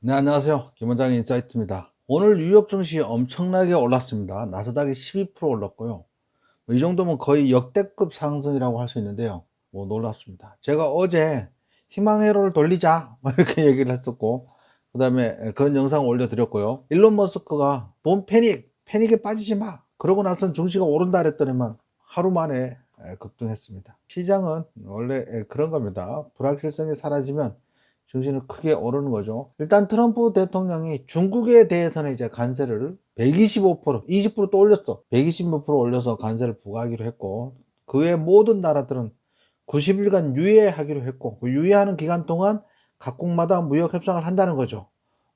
네, 안녕하세요. 김원장의 인사이트입니다. 오늘 뉴욕 증시 엄청나게 올랐습니다. 나스닥이 12% 올랐고요. 이 정도면 거의 역대급 상승이라고 할 수 있는데요. 놀랐습니다. 제가 어제 희망회로를 돌리자 이렇게 얘기를 했었고, 그 다음에 그런 영상 올려드렸고요. 일론 머스크가 돈 패닉에 빠지지 마, 그러고 나선 증시가 오른다 그랬더니만 하루 만에 급등했습니다. 시장은 원래 그런 겁니다. 불확실성이 사라지면 증시는 크게 오르는 거죠. 일단 트럼프 대통령이 중국에 대해서는 이제 관세를 125%, 20%또 올렸어. 120% 올려서 관세를 부과하기로 했고, 그 외 모든 나라들은 90일간 유예하기로 했고, 그 유예하는 기간 동안 각국마다 무역 협상을 한다는 거죠.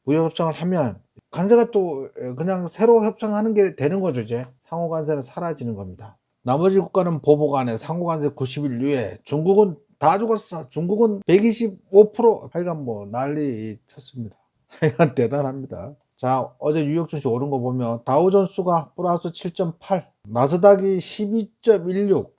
무역 협상을 하면 관세가 또 그냥 새로 협상하는 게 되는 거죠. 이제 상호 관세는 사라지는 겁니다. 나머지 국가는 보복 안에 상호 관세 90일 유예. 중국은 다 죽었어. 중국은 125%. 하여간 난리 쳤습니다. 하여간 대단합니다. 자, 어제 뉴욕 증시 오른 거 보면 다우존스가 플러스 7.8, 나스닥이 12.16,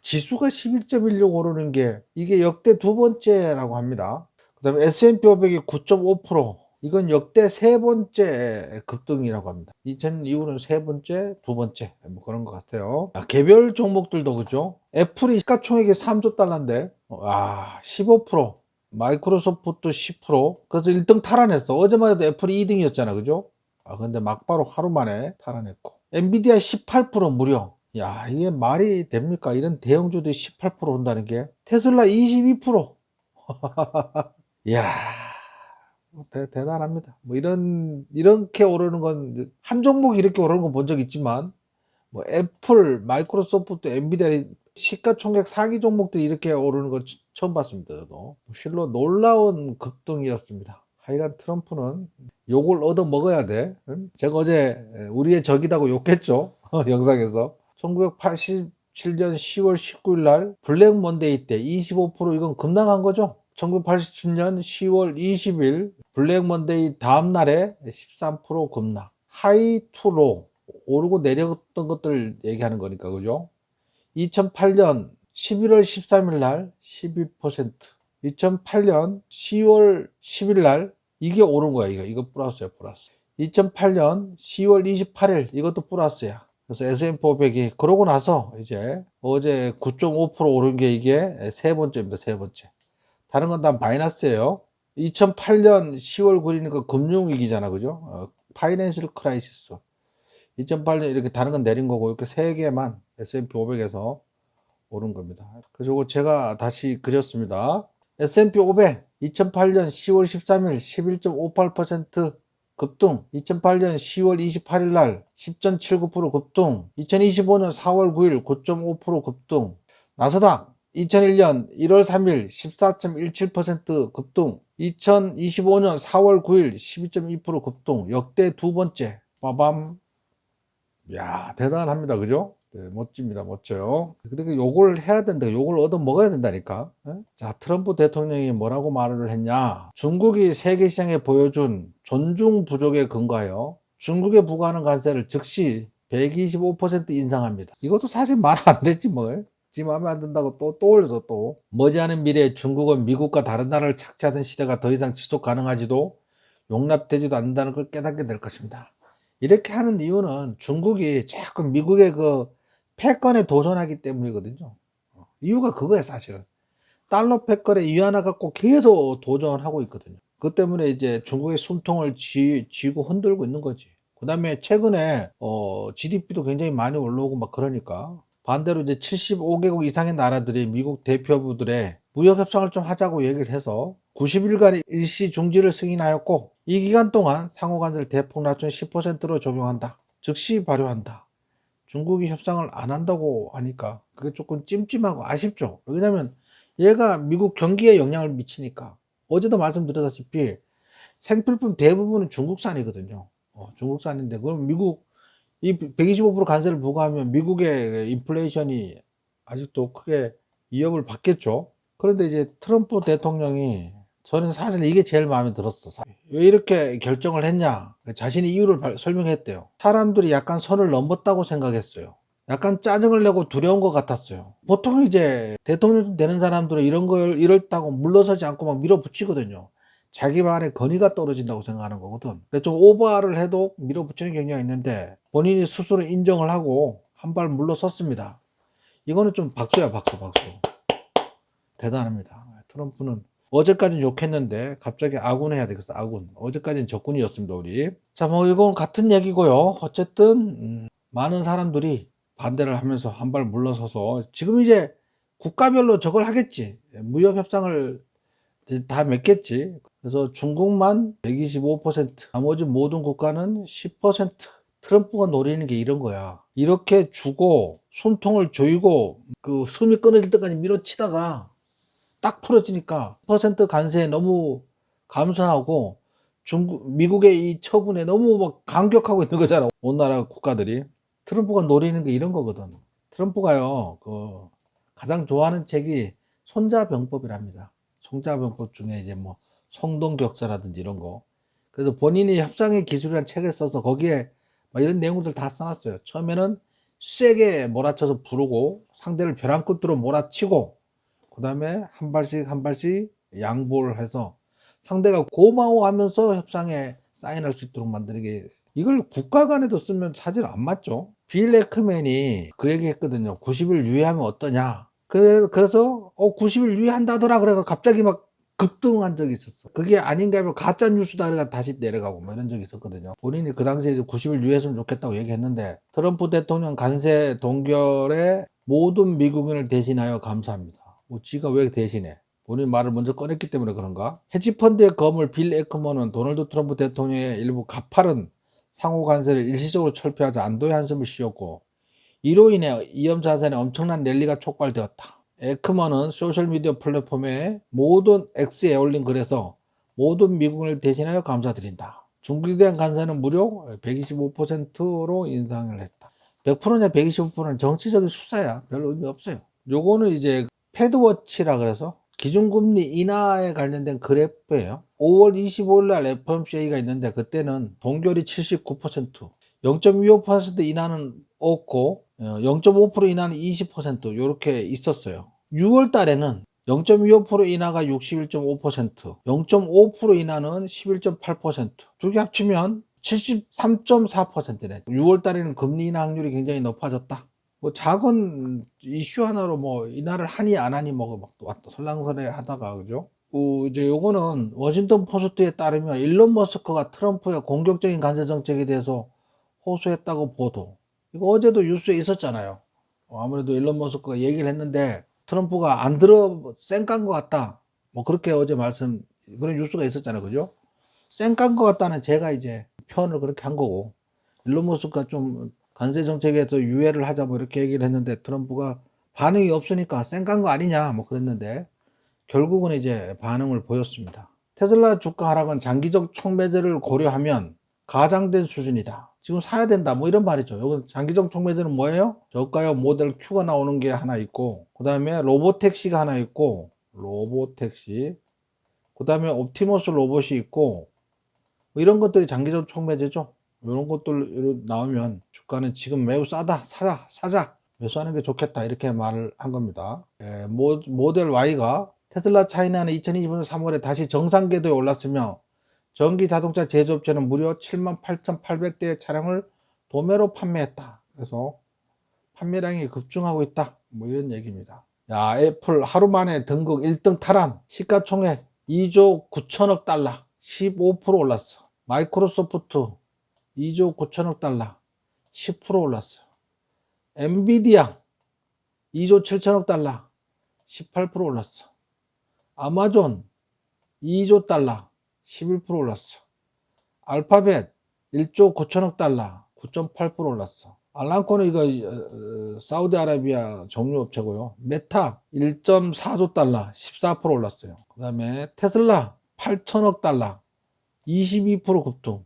지수가 11.16 오르는 게 이게 역대 두 번째라고 합니다. 그 다음에 S&P 500이 9.5%, 이건 역대 세 번째 급등이라고 합니다. 2000 이후는 세 번째, 두 번째 그런 것 같아요. 개별 종목들도 그죠? 애플이 시가총액이 3조 달러인데 15%, 마이크로소프트 10%, 그래서 1등 탈환했어. 어제만 해도 애플이 2등이었잖아, 그죠? 근데 막바로 하루 만에 탈환했고, 엔비디아 18% 무려. 야, 이게 말이 됩니까? 이런 대형주들이 18% 온다는 게. 테슬라 22%. 이야, 대단합니다. 이렇게 오르는 건, 한 종목이 이렇게 오르는 건 본 적 있지만, 애플, 마이크로소프트, 엔비디아, 시가총액 상위 종목들이 이렇게 오르는 건 처음 봤습니다. 저도 실로 놀라운 급등이었습니다. 하여간 트럼프는 욕을 얻어 먹어야 돼. 제가 어제 우리의 적이라고 욕했죠. 영상에서 1987년 10월 19일 날 블랙 먼데이 때 25% 이건 급락한 거죠. 1987년 10월 20일 블랙 먼데이 다음 날에 13% 급락. 하이 투로 오르고 내렸던 것들 얘기하는 거니까, 그죠? 2008년 11월 13일 날 12%, 2008년 10월 10일 날 이게 오른 거야. 이거 플러스야, 플러스. 2008년 10월 28일 이것도 플러스야. 그래서 S&P 500이 그러고 나서 이제 어제 9.5% 오른 게 이게 세 번째입니다. 세 번째. 다른 건 다 마이너스예요. 2008년 10월 9일이니까 금융위기잖아, 그죠? 파이낸셜 크라이시스. 2008년 이렇게 다른 건 내린 거고, 이렇게 세 개만 S&P 500에서 오른 겁니다. 그리고 제가 다시 그렸습니다. S&P 500 2008년 10월 13일 11.58% 급등, 2008년 10월 28일 날 10.79% 급등, 2025년 4월 9일 9.5% 급등, 나스닥 2001년 1월 3일 14.17% 급등, 2025년 4월 9일 12.2% 급등, 역대 두 번째. 빠밤. 야, 대단합니다. 그죠? 네, 멋집니다. 멋져요. 그러니까 요걸 해야 된다. 요걸 얻어 먹어야 된다니까. 예? 자, 트럼프 대통령이 뭐라고 말을 했냐? 중국이 세계 시장에 보여준 존중 부족에 근거하여 중국에 부과하는 관세를 즉시 125% 인상합니다. 이것도 사실 말 안 되지 뭘. 지 마음에 안 든다고 또 올려서 또. 머지않은 미래에 중국은 미국과 다른 나라를 착취하던 시대가 더 이상 지속 가능하지도 용납되지도 않는다는 걸 깨닫게 될 것입니다. 이렇게 하는 이유는 중국이 자꾸 미국의 그 패권에 도전하기 때문이거든요. 이유가 그거예요, 사실은. 달러 패권에 위안화 갖고 계속 도전하고 있거든요. 그것 때문에 이제 중국의 숨통을 쥐고 흔들고 있는 거지. 그 다음에 최근에 GDP도 굉장히 많이 올라오고 막 그러니까, 반대로 이제 75개국 이상의 나라들이 미국 대표부들의 무역 협상을 좀 하자고 얘기를 해서 90일간 일시 중지를 승인하였고, 이 기간 동안 상호간세를 대폭 낮춘 10%로 적용한다. 즉시 발효한다. 중국이 협상을 안 한다고 하니까 그게 조금 찜찜하고 아쉽죠. 왜냐면 얘가 미국 경기에 영향을 미치니까. 어제도 말씀드렸다시피 생필품 대부분은 중국산이거든요. 중국산인데 그럼 미국 이 125% 관세를 부과하면 미국의 인플레이션이 아직도 크게 위협을 받겠죠. 그런데 이제 트럼프 대통령이, 저는 사실 이게 제일 마음에 들었어. 왜 이렇게 결정을 했냐? 자신이 이유를 설명했대요. 사람들이 약간 선을 넘었다고 생각했어요. 약간 짜증을 내고 두려운 것 같았어요. 보통 이제 대통령 되는 사람들은 이런 걸 이럴다고 물러서지 않고 막 밀어붙이거든요. 자기만의 권위가 떨어진다고 생각하는 거거든. 근데 좀 오버를 해도 밀어붙이는 경향이 있는데 본인이 스스로 인정을 하고 한 발 물러섰습니다. 이거는 좀 박수야, 박수. 대단합니다. 트럼프는 어제까지는 욕했는데 갑자기 아군해야 되겠어. 아군. 어제까지는 적군이었습니다, 우리. 자, 뭐 이건 같은 얘기고요. 어쨌든 많은 사람들이 반대를 하면서 한 발 물러서서 지금 이제 국가별로 저걸 하겠지. 무역 협상을 다 맺겠지. 그래서 중국만 125%, 나머지 모든 국가는 10%. 트럼프가 노리는 게 이런 거야. 이렇게 주고 숨통을 조이고 그 숨이 끊어질 때까지 밀어치다가 딱 풀어지니까 퍼센트 관세에 너무 감사하고 미국의 이 처분에 너무 막 감격하고 있는 거잖아. 온 나라 국가들이. 트럼프가 노리는 게 이런 거거든. 트럼프가요, 가장 좋아하는 책이 손자병법이랍니다. 손자병법 중에 이제 뭐 성동격사라든지 이런 거. 그래서 본인이 협상의 기술이라는 책을 써서 거기에 막 이런 내용들 다 써놨어요. 처음에는 세게 몰아쳐서 부르고 상대를 벼랑 끝으로 몰아치고 그 다음에 한 발씩 양보를 해서 상대가 고마워하면서 협상에 사인할 수 있도록 만드는 게, 이걸 국가 간에도 쓰면 사실 안 맞죠. 빌 에크맨이 그 얘기 했거든요. 90일 유예하면 어떠냐. 그래서 90일 유예한다더라. 그래서 갑자기 막 급등한 적이 있었어. 그게 아닌가 하면 가짜 뉴스다. 그래가 다시 내려가고 뭐 이런 적이 있었거든요. 본인이 그 당시에 90일 유예했으면 좋겠다고 얘기했는데 트럼프 대통령 관세 동결에 모든 미국인을 대신하여 감사합니다. 뭐 지가 왜 대신해? 본인 말을 먼저 꺼냈기 때문에 그런가? 헤지펀드의 거물 빌 에크먼은 도널드 트럼프 대통령의 일부 가파른 상호 관세를 일시적으로 철폐하자 안도의 한숨을 쉬었고, 이로 인해 위험자산에 엄청난 랠리가 촉발되었다. 에크먼은 소셜미디어 플랫폼에 모든 X에 올린 글에서 모든 미국인을 대신하여 감사드린다. 중국에 대한 관세는 무려 125%로 인상을 했다. 100%냐 125%는 정치적인 수사야. 별로 의미 없어요. 요거는 이제 패드워치라 그래서 기준금리 인하에 관련된 그래프예요. 5월 25일 날 FOMC가 있는데 그때는 동결이 79%, 0.25% 인하는 없고 0.5% 인하는 20% 이렇게 있었어요. 6월 달에는 0.25% 인하가 61.5%, 0.5% 인하는 11.8%, 두 개 합치면 73.4%네. 6월 달에는 금리 인하 확률이 굉장히 높아졌다. 뭐 작은 이슈 하나로 뭐 인하를 하니 안 하니 뭐 막 왔다 설랑설레 하다가, 그죠? 이제 요거는 워싱턴 포스트에 따르면 일론 머스크가 트럼프의 공격적인 관세 정책에 대해서 호소했다고 보도. 이거 어제도 뉴스에 있었잖아요. 아무래도 일론 머스크가 얘기를 했는데 트럼프가 안 들어 쌩깐 것 같다. 뭐 그렇게 어제 그런 뉴스가 있었잖아요. 그죠? 쌩깐 것 같다는 제가 이제 표현을 그렇게 한 거고, 일론 머스크가 좀 관세 정책에서 유예를 하자 뭐 이렇게 얘기를 했는데 트럼프가 반응이 없으니까 쌩깐 거 아니냐 뭐 그랬는데 결국은 이제 반응을 보였습니다. 테슬라 주가 하락은 장기적 촉매제를 고려하면 가장된 수준이다. 지금 사야 된다 뭐 이런 말이죠. 여기 장기적 촉매제는 뭐예요? 저가형 모델 Q가 나오는 게 하나 있고, 그 다음에 로보택시가 하나 있고, 로보택시, 그 다음에 옵티머스 로봇이 있고, 뭐 이런 것들이 장기적 촉매제죠. 이런 것들 나오면 주가는 지금 매우 싸다, 사자, 매수하는 게 좋겠다, 이렇게 말을 한 겁니다. 모델 Y가 테슬라 차이나는 2025년 3월에 다시 정상 궤도에 올랐으며 전기 자동차 제조업체는 무려 78,800대의 차량을 도매로 판매했다. 그래서 판매량이 급증하고 있다, 뭐 이런 얘기입니다. 야, 애플 하루 만에 등극 1등 탈환, 시가총액 2조 9천억 달러, 15% 올랐어. 마이크로소프트 2조 9천억 달러, 10% 올랐어. 엔비디아 2조 7천억 달러, 18% 올랐어. 아마존 2조 달러, 11% 올랐어. 알파벳 1조 9천억 달러, 9.8% 올랐어. 알람코는 이거 사우디아라비아 정유업체고요. 메타 1.4조 달러, 14% 올랐어요. 그 다음에 테슬라 8천억 달러, 22% 급등.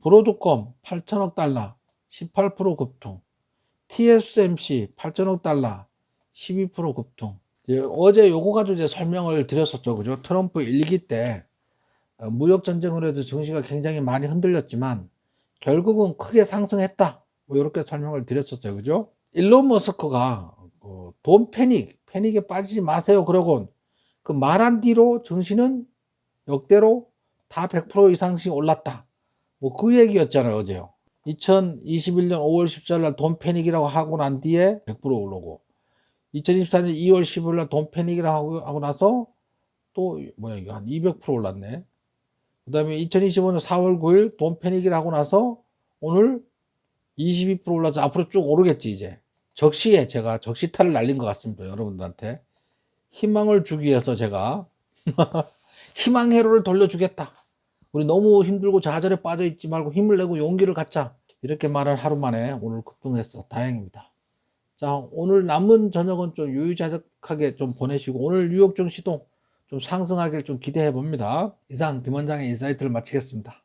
브로드컴 8천억 달러, 18% 급등. TSMC 8천억 달러, 12% 급등. 어제 요거 가지고 이제 설명을 드렸었죠. 그죠? 트럼프 1기 때 무역 전쟁으로 해서 증시가 굉장히 많이 흔들렸지만 결국은 크게 상승했다. 뭐 이렇게 설명을 드렸었어요. 그죠? 일론 머스크가 돈 패닉에 빠지지 마세요. 그러고 그 말한 뒤로 증시는 역대로 다 100% 이상씩 올랐다. 뭐 그 얘기였잖아요, 어제요. 2021년 5월 14일 날 돈 패닉이라고 하고 난 뒤에 100% 오르고, 2024년 2월 15일 날 돈 패닉이라고 하고 나서 또 뭐야 이거 한 200% 올랐네. 그 다음에 2025년 4월 9일 돈 패닉이라고 하고 나서 오늘 22% 올라서 앞으로 쭉 오르겠지. 이제 적시에 제가 적시타를 날린 것 같습니다, 여러분들한테. 희망을 주기 위해서 제가 희망 회로를 돌려주겠다. 우리 너무 힘들고 좌절에 빠져 있지 말고 힘을 내고 용기를 갖자. 이렇게 말을 하루 만에 오늘 급등했어. 다행입니다. 자, 오늘 남은 저녁은 좀 유유자적하게 좀 보내시고, 오늘 뉴욕증 시동 좀 상승하길 좀 기대해 봅니다. 이상 김 원장의 인사이트를 마치겠습니다.